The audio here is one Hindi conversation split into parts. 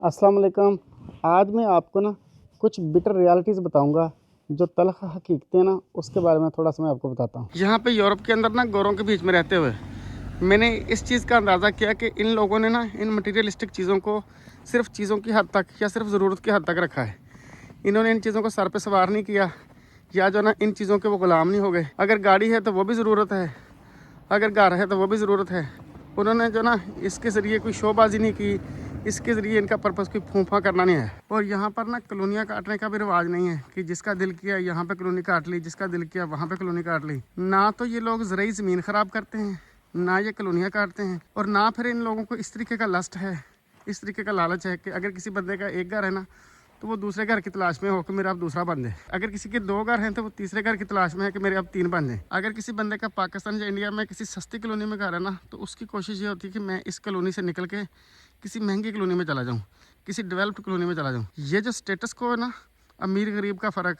अस्सलाम वालेकुम। आज मैं आपको ना कुछ बिटर रियलिटीज़ बताऊंगा, जो तलख़ हकीकतें ना उसके बारे में थोड़ा सा मैं आपको बताता हूँ। यहाँ पे यूरोप के अंदर ना गोरों के बीच में रहते हुए मैंने इस चीज़ का अंदाज़ा किया कि इन लोगों ने ना इन मटीरियलिस्टिक चीज़ों को सिर्फ चीज़ों की हद तक या सिर्फ ज़रूरत की हद तक रखा है। इन्होंने इन चीज़ों को सर पे सवार नहीं किया, या जो ना इन चीज़ों के वो ग़ुलाम नहीं हो गए। अगर गाड़ी है तो वो भी ज़रूरत है, अगर घर है तो वो भी ज़रूरत है। उन्होंने जो ना इसके ज़रिए कोई शोबाजी नहीं की, इसके ज़रिए इनका पर्पज़ कोई फूफा करना नहीं है। और यहाँ पर ना कॉलोनियाँ काटने का भी रिवाज नहीं है कि जिसका दिल किया यहाँ पे कॉलोनी काट ली, जिसका दिल किया वहाँ पे कॉलोनी काट ली। ना तो ये लोग ज़रूरी ज़मीन ख़राब करते हैं, ना ये कॉलोनियाँ काटते हैं, और ना फिर इन लोगों को इस तरीके का लस्ट है, इस तरीके का लालच है कि अगर किसी बंदे का एक घर है ना तो वो दूसरे घर की तलाश में हो कि मेरा अब दूसरा बन जाए। अगर किसी के दो घर हैं तो वो तीसरे घर की तलाश में है कि मेरे अब तीन बन जाए। अगर किसी बंदे का पाकिस्तान या इंडिया में किसी सस्ती कॉलोनी में घर है ना तो उसकी कोशिश ये होती है कि मैं इस कॉलोनी से निकल के किसी महंगी कॉलोनी में चला जाऊँ, किसी डेवलप्ड कॉलोनी में चला जाऊँ। ये जो स्टेटस को है ना, अमीर गरीब का फ़र्क,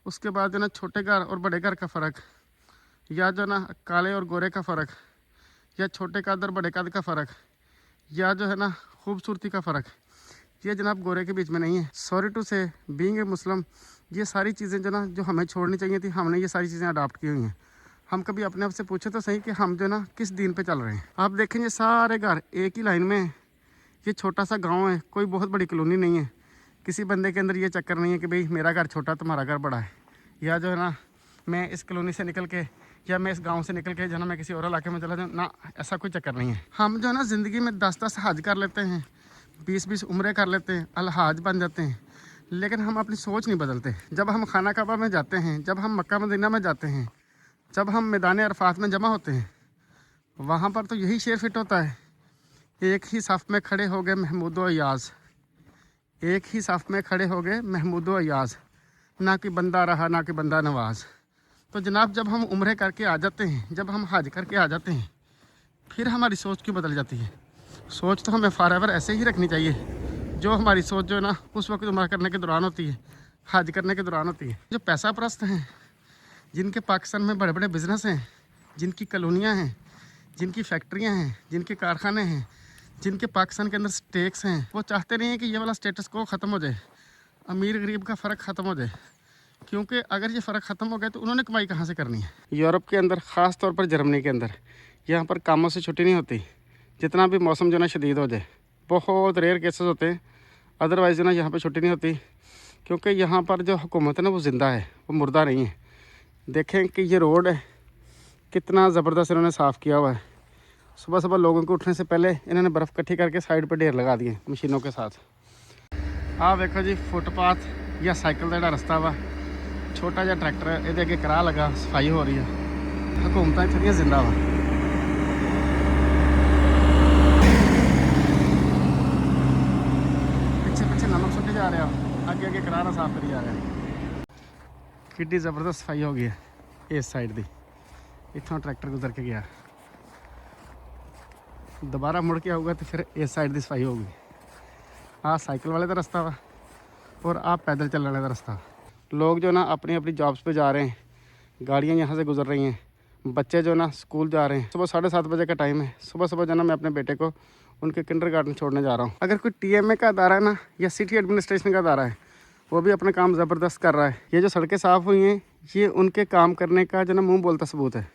उसके बाद जो ना छोटे घर और बड़े घर का फ़र्क, या जो ना काले और गोरे का फ़र्क, या छोटे कद और बड़े कद का फ़र्क, या जो है ना खूबसूरती का फ़र्क, ये जनाब गोरे के बीच में नहीं है। सॉरी टू से बीइंग ए मुस्लिम, ये सारी चीज़ें जो ना जो हमें छोड़नी चाहिए थी, हमने ये सारी चीज़ें अडॉप्ट की हुई हैं। हम कभी अपने आप से पूछे तो सही कि हम जो ना किस दीन पे चल रहे हैं। आप देखेंगे सारे घर एक ही लाइन में है। ये छोटा सा गाँव है, कोई बहुत बड़ी कॉलोनी नहीं है। किसी बंदे के अंदर ये चक्कर नहीं है कि भाई मेरा घर छोटा तुम्हारा घर बड़ा है, या जो है ना मैं इस कॉलोनी से निकल के या मैं इस गांव से निकल के जो है ना मैं किसी और इलाके में चला जाऊँ ना, ऐसा कोई चक्कर नहीं है। हम जो है ना ज़िंदगी में 10-10 हज कर लेते हैं, 20-20 उम्रें कर लेते हैं, अलहाज बन जाते हैं, लेकिन हम अपनी सोच नहीं बदलते। जब हम खाना काबा में जाते हैं, जब हम मक्का मदीना में जाते हैं, जब हम मैदान अरफात में जमा होते हैं, वहाँ पर तो यही शेर फिट होता है, एक ही सफ़ में खड़े हो गए महमूद व अयाज़, एक ही सफ़ में खड़े हो गए महमूद व अयाज़, ना कि बंदा रहा ना कि बंदा नवाज। तो जनाब जब हम उम्रें करके आ जाते हैं, जब हम हज करके आ जाते हैं, फिर हमारी सोच क्यों बदल जाती है? सोच तो हमें फॉरएवर ऐसे ही रखनी चाहिए, जो हमारी सोच जो है ना उस वक्त उम्र करने के दौरान होती है, हज करने के दौरान होती है। जो पैसा परस्त हैं, जिनके पाकिस्तान में बड़े बड़े बिजनेस हैं, जिनकी कॉलोनियाँ हैं, जिनकी फैक्ट्रियाँ हैं, जिनके कारखाने हैं, जिनके पाकिस्तान के अंदर स्टेक्स हैं, वो चाहते नहीं हैं कि ये वाला स्टेटस को ख़त्म हो जाए, अमीर गरीब का फ़र्क ख़त्म हो जाए। क्योंकि अगर ये फ़र्क ख़त्म हो गया तो उन्होंने कमाई कहाँ से करनी है? यूरोप के अंदर, ख़ास तौर पर जर्मनी के अंदर, यहाँ पर कामों से छुट्टी नहीं होती, जितना भी मौसम जो ना शदीद हो जाए। बहुत रेयर केसेस होते हैं, अदरवाइज़ जो ना यहाँ पर छुट्टी नहीं होती, क्योंकि यहाँ पर जो हुकूमत है ना वो ज़िंदा है, वो मुर्दा नहीं है। देखें कि ये रोड है कितना ज़बरदस्त इन्होंने साफ़ किया हुआ है। सुबह सुबह लोगों को उठने से पहले इन्होंने बर्फ़ इकट्ठी करके साइड पर ढेर लगा दिए मशीनों के साथ। आप देखो जी, फुटपाथ या साइकिल का रास्ता वा, छोटा जहा ट्रैक्टर ये अगे करा लगा, सफाई हो रही है। हुकूमत इत्थों दी जिंदा वा। पिछे पिछे नमक सुट्टे जा रहा, अगे अगे करारा साफ करी जा रहा। किड्डी ज़बरदस्त सफाई हो गई है इस साइड की। इत्थों ट्रैक्टर गुजर के गया, दोबारा मुड़ के आऊगा तो फिर इस साइड की सफाई होगी। आ साइकिल वाले का रास्ता वा और आप पैदल चलने वाला रास्ता। लोग जो ना अपनी अपनी जॉब्स पे जा रहे हैं, गाड़ियाँ यहाँ से गुजर रही हैं, बच्चे जो ना स्कूल जा रहे हैं। सुबह 7:30 बजे का टाइम है। सुबह सुबह जो ना मैं अपने बेटे को उनके किंडरगार्टन छोड़ने जा रहा हूँ। अगर कोई टीएमए का अदारा है ना, या सिटी एडमिनिस्ट्रेशन का अदारा है, वो भी अपना काम ज़बरदस्त कर रहा है। ये जो सड़कें साफ़ हुई हैं, ये उनके काम करने का जो ना मुँह बोलता सबूत है।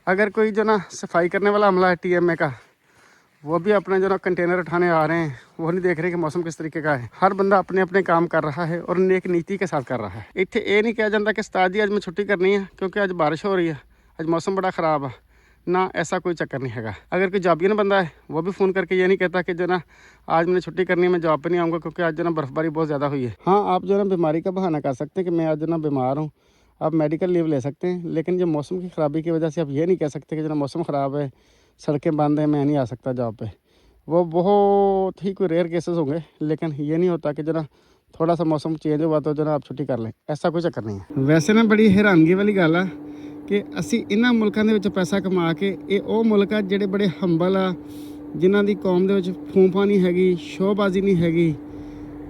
अगर कोई जो ना सफाई करने वाला अमला है टीएमए का, वो भी अपने जो ना कंटेनर उठाने आ रहे हैं, वो नहीं देख रहे कि मौसम किस तरीके का है। हर बंदा अपने अपने काम कर रहा है और नेक नीति के साथ कर रहा है। इतने ये नहीं कहा जाता कि उस्ताद जी आज मैं छुट्टी करनी है क्योंकि आज बारिश हो रही है, आज मौसम बड़ा ख़राब है ना, ऐसा कोई चक्कर नहीं है। अगर कोई जॉबियन बंदा है, वो भी फ़ोन करके ये नहीं कहता कि जो ना आज मैंने छुट्टी करनी है, मैं जॉब पर नहीं आऊँगा क्योंकि आज जो ना बर्फ़बारी बहुत ज़्यादा हुई है। हाँ, आप जो ना बीमारी का बहाना कर सकते हैं कि मैं आज जो ना बीमार हूँ, आप मेडिकल लीव ले सकते हैं, लेकिन जो मौसम की ख़राबी की वजह से आप ये नहीं कह सकते कि जो ना मौसम ख़राब है, सड़कें बंद हैं, मैं नहीं आ सकता जॉब पे। वो बहुत ही कोई रेयर केसेस होंगे, लेकिन ये नहीं होता कि जो ना थोड़ा सा मौसम चेंज हुआ तो जो ना आप छुट्टी कर लें, ऐसा कोई चक्कर नहीं है। वैसे ना बड़ी हैरानगी वाली गल है कि असी इन्हां मुल्कां दे विच पैसा कमा के, ये वो मुल्क आ जिहड़े बड़े हंबल आ, जिन्हां दी कौम दे विच फूंफा नहीं हैगी, शोबाजी नहीं हैगी,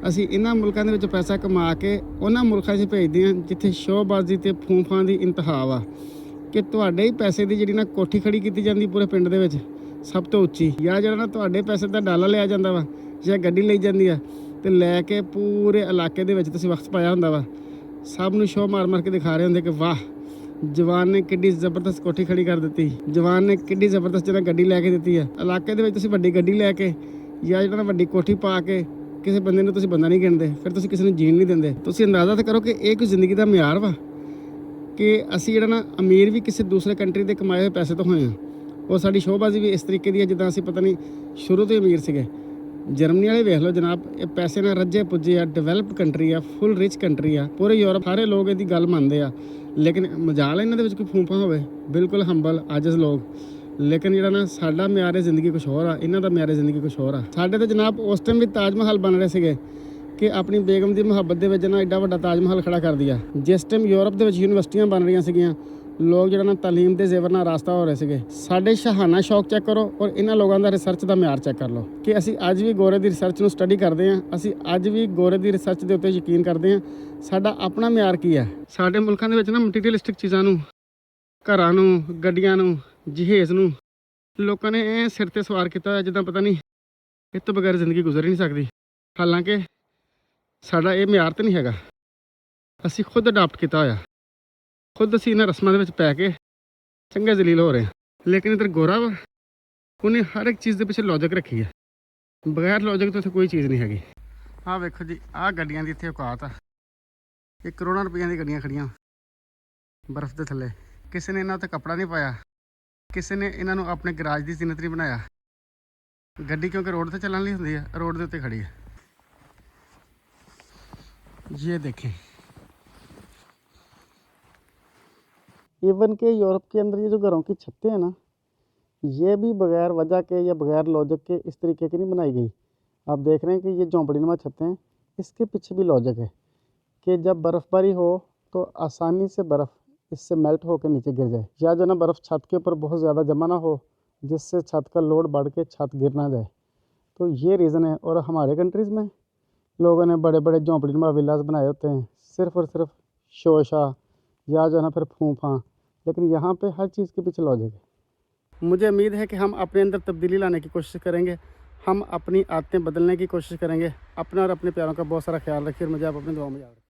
असी इन्हां मुल्कां दे विच पैसा कमा के उन्हां मुल्कां 'च भेजदे हां जिथे शोबाजी ते फूंफा दी इंतहा वा कि तुहाडे ही पैसे दी जिहड़ी ना कोठी खड़ी कीती जांदी पूरे पिंड दे विच सब तो उच्ची, या जो ना तुहाडे पैसे का डाला लिया जाता वा ਜਾਂ ਗੱਡੀ ਲਈ ਜਾਂਦੀ ਆ ਤੇ ਲੈ ਕੇ ਪੂਰੇ ਇਲਾਕੇ ਦੇ ਵਿੱਚ ਤੁਸੀਂ ਵਕਤ ਪਾਇਆ ਹੁੰਦਾ ਵਾ, ਸਭ ਨੂੰ ਸ਼ੋਅ ਮਾਰ ਕੇ ਦਿਖਾ ਰਹੇ ਹੁੰਦੇ ਕਿ ਵਾਹ ਜਵਾਨ ਨੇ ਕਿੱਡੀ ਜ਼ਬਰਦਸਤ ਕੋਠੀ ਖੜੀ ਕਰ ਦਿੱਤੀ, ਜਵਾਨ ਨੇ ਕਿੱਡੀ ਜ਼ਬਰਦਸਤ ਜਿਹੜਾ ਗੱਡੀ ਲੈ ਕੇ ਦਿੱਤੀ ਆ। ਇਲਾਕੇ ਦੇ ਵਿੱਚ ਤੁਸੀਂ ਵੱਡੀ ਗੱਡੀ ਲੈ ਕੇ ਜਾਂ ਜਿਹੜਾ ਵੱਡੀ ਕੋਠੀ ਪਾ ਕੇ ਕਿਸੇ ਬੰਦੇ ਨੂੰ ਤੁਸੀਂ ਬੰਦਾ ਨਹੀਂ ਗਿਣਦੇ, ਫਿਰ ਤੁਸੀਂ ਕਿਸੇ ਨੂੰ ਜੀਣ ਨਹੀਂ ਦਿੰਦੇ। ਤੁਸੀਂ ਅੰਦਾਜ਼ਾ ਤਾਂ ਕਰੋ ਕਿ ਇਹ ਕੋਈ ਜ਼ਿੰਦਗੀ ਦਾ ਮਿਆਰ ਵਾ ਕਿ ਅਸੀਂ ਜਿਹੜਾ ਨਾ ਅਮੀਰ ਵੀ ਕਿਸੇ ਦੂਸਰੇ ਕੰਟਰੀ ਦੇ ਕਮਾਏ ਹੋਏ ਪੈਸੇ ਤੋਂ ਹੋਏ ਆ। ਉਹ ਸਾਡੀ ਸ਼ੋਅਬਾਜ਼ੀ ਵੀ ਇਸ ਤਰੀਕੇ ਦੀ ਹੈ ਜਿੱਦਾਂ ਅਸੀਂ ਪਤਾ ਨਹੀਂ ਸ਼ੁਰੂ ਤੋਂ ਹੀ ਅਮੀਰ ਸੀਗੇ। ਜਰਮਨੀ ਵਾਲੇ ਵੇਖ ਲਓ ਜਨਾਬ, ਇਹ ਪੈਸੇ ਨਾਲ ਰੱਜੇ ਪੁੱਜੇ ਆ, ਡਿਵੈਲਪਡ ਕੰਟਰੀ ਆ, ਫੁੱਲ ਰਿਚ ਕੰਟਰੀ ਆ। ਪੂਰੇ ਯੂਰਪ ਸਾਰੇ ਲੋਕ ਇਹਦੀ ਗੱਲ ਮੰਨਦੇ ਆ, ਲੇਕਿਨ ਮਜਾਲ ਇਹਨਾਂ ਦੇ ਵਿੱਚ ਕੋਈ ਫੂੰਫਾ ਹੋਵੇ, ਬਿਲਕੁਲ ਹੰਬਲ ਆਜਜ਼ ਲੋਕ। ਲੇਕਿਨ ਜਿਹੜਾ ਨਾ ਸਾਡਾ ਮਿਆਰ ਜ਼ਿੰਦਗੀ ਕੁਛ ਹੋਰ ਆ, ਇਹਨਾਂ ਦਾ ਮਿਆਰ ਜ਼ਿੰਦਗੀ ਕੁਛ ਹੋਰ ਆ। ਸਾਡੇ ਤਾਂ ਜਨਾਬ ਉਸ ਟਾਈਮ ਵੀ ਤਾਜ ਮਹਿਲ ਬਣ ਰਹੇ ਸੀਗੇ ਕਿ ਆਪਣੀ ਬੇਗਮ ਦੀ ਮੁਹੱਬਤ ਦੇ ਵਿੱਚ ਨਾ ਐਡਾ ਵੱਡਾ ਤਾਜ ਮਹਿਲ ਖੜਾ ਕਰ ਦਿਆ। ਜਿਸ ਟਾਈਮ ਯੂਰਪ ਦੇ ਵਿੱਚ ਯੂਨੀਵਰਸਿਟੀਆਂ ਬਣ ਰਹੀਆਂ ਸੀਗੀਆਂ, ਲੋਕ ਜਿਹੜਾ ਨਾ ਤਾਲੀਮ ਦੇ ਜ਼ੇਵਰ ਨਾਲ ਰਾਸਤਾ ਹੋ ਰਹੇ ਸੀਗੇ। ਸਾਡੇ ਸ਼ਾਹਾਨਾ ਸ਼ੌਕ ਚੈੱਕ ਕਰੋ ਔਰ ਇਹਨਾਂ ਲੋਕਾਂ ਦਾ ਰਿਸਰਚ ਦਾ ਮਿਆਰ ਚੈੱਕ ਕਰ ਲਓ ਕਿ ਅਸੀਂ ਅੱਜ ਵੀ ਗੋਰੇ ਦੀ ਰਿਸਰਚ ਨੂੰ ਸਟੱਡੀ ਕਰਦੇ ਹਾਂ, ਅਸੀਂ ਅੱਜ ਵੀ ਗੋਰੇ ਦੀ ਰਿਸਰਚ ਦੇ ਉੱਤੇ ਯਕੀਨ ਕਰਦੇ ਹਾਂ। ਸਾਡਾ ਆਪਣਾ ਮਿਆਰ ਕੀ ਹੈ? ਸਾਡੇ ਮੁਲਕਾਂ ਦੇ ਵਿੱਚ ਨਾ ਮਟੀਰੀਅਲਿਸਟਿਕ ਚੀਜ਼ਾਂ ਨੂੰ, ਘਰਾਂ ਨੂੰ, ਗੱਡੀਆਂ ਨੂੰ, ਜਹੇਜ਼ ਨੂੰ ਲੋਕਾਂ ਨੇ ਇਹ ਸਿਰ ਤੇ ਸਵਾਰ ਕੀਤਾ ਹੋਇਆ ਜਿੱਦਾਂ ਪਤਾ ਨਹੀਂ ਇਹ ਤੋਂ ਬਗੈਰ ਜ਼ਿੰਦਗੀ ਗੁਜ਼ਰ ਹੀ ਨਹੀਂ ਸਕਦੀ। ਹਾਲਾਂਕਿ ਸਾਡਾ ਇਹ ਮਿਆਰ ਤਾਂ ਨਹੀਂ ਹੈਗਾ, ਅਸੀਂ ਖੁਦ ਅਡਾਪਟ ਕੀਤਾ ਹੋਇਆ, ਖੁਦ ਅਸੀਂ ਇਹਨਾਂ ਰਸਮਾਂ ਦੇ ਵਿੱਚ ਪੈ ਕੇ ਚੰਗੇ ਜ਼ਲੀਲ ਹੋ ਰਹੇ ਹਾਂ। ਲੇਕਿਨ ਇੱਧਰ ਗੋਰਾ ਵਾ, ਉਹਨੇ ਹਰ ਇੱਕ ਚੀਜ਼ ਦੇ ਪਿੱਛੇ ਲੌਜਿਕ ਰੱਖੀ ਹੈ। ਬਗੈਰ ਲੌਜਿਕ ਤੋਂ ਇੱਥੇ ਕੋਈ ਚੀਜ਼ ਨਹੀਂ ਹੈਗੀ। ਆਹ ਵੇਖੋ ਜੀ, ਆਹ ਗੱਡੀਆਂ ਦੀ ਇੱਥੇ ਔਕਾਤ ਆ। ਇਹ ਕਰੋੜਾਂ ਰੁਪਈਆਂ ਦੀ ਗੱਡੀਆਂ ਖੜੀਆਂ ਬਰਫ਼ ਦੇ ਥੱਲੇ। ਕਿਸੇ ਨੇ ਇਹਨਾਂ ਉੱਤੇ ਕੱਪੜਾ ਨਹੀਂ ਪਾਇਆ, ਕਿਸੇ ਨੇ ਇਹਨਾਂ ਨੂੰ ਆਪਣੇ ਗਰਾਜ ਦੀ ਜ਼ੀਨਤ ਨਹੀਂ ਬਣਾਇਆ। ਗੱਡੀ ਕਿਉਂਕਿ ਰੋਡ ਤੇ ਚੱਲਣ ਲਈ ਹੁੰਦੀ ਹੈ, रोड ਦੇ ਉੱਤੇ खड़ी है। ये देखें, इवन के यूरोप के अंदर ये जो घरों की छतें हैं ना, ये भी बगैर वजह के या बगैर लॉजिक के इस तरीके की नहीं बनाई गई। आप देख रहे हैं कि ये झोंपड़ीनुमा छतें हैं, इसके पीछे भी लॉजिक है कि जब बर्फ़बारी हो तो आसानी से बर्फ़ इससे मेल्ट होकर नीचे गिर जाए, या जो ना बर्फ़ छत के ऊपर बहुत ज़्यादा जमा ना हो जिससे छत का लोड बढ़ के छत गिर ना जाए। तो ये रीज़न है। और हमारे कंट्रीज़ में लोगों ने बड़े बड़े झोंपड़ीनुमा विलास बनाए होते हैं सिर्फ़ और सिर्फ शोशा या जो है ना फिर फूंफा, लेकिन यहाँ पे हर चीज़ के पीछे लॉजिक है। मुझे उम्मीद है कि हम अपने अंदर तब्दीली लाने की कोशिश करेंगे, हम अपनी आदतें बदलने की कोशिश करेंगे। अपना और अपने प्यारों का बहुत सारा ख्याल रखिए और मुझे आप अपनी दुआ में याद रखें।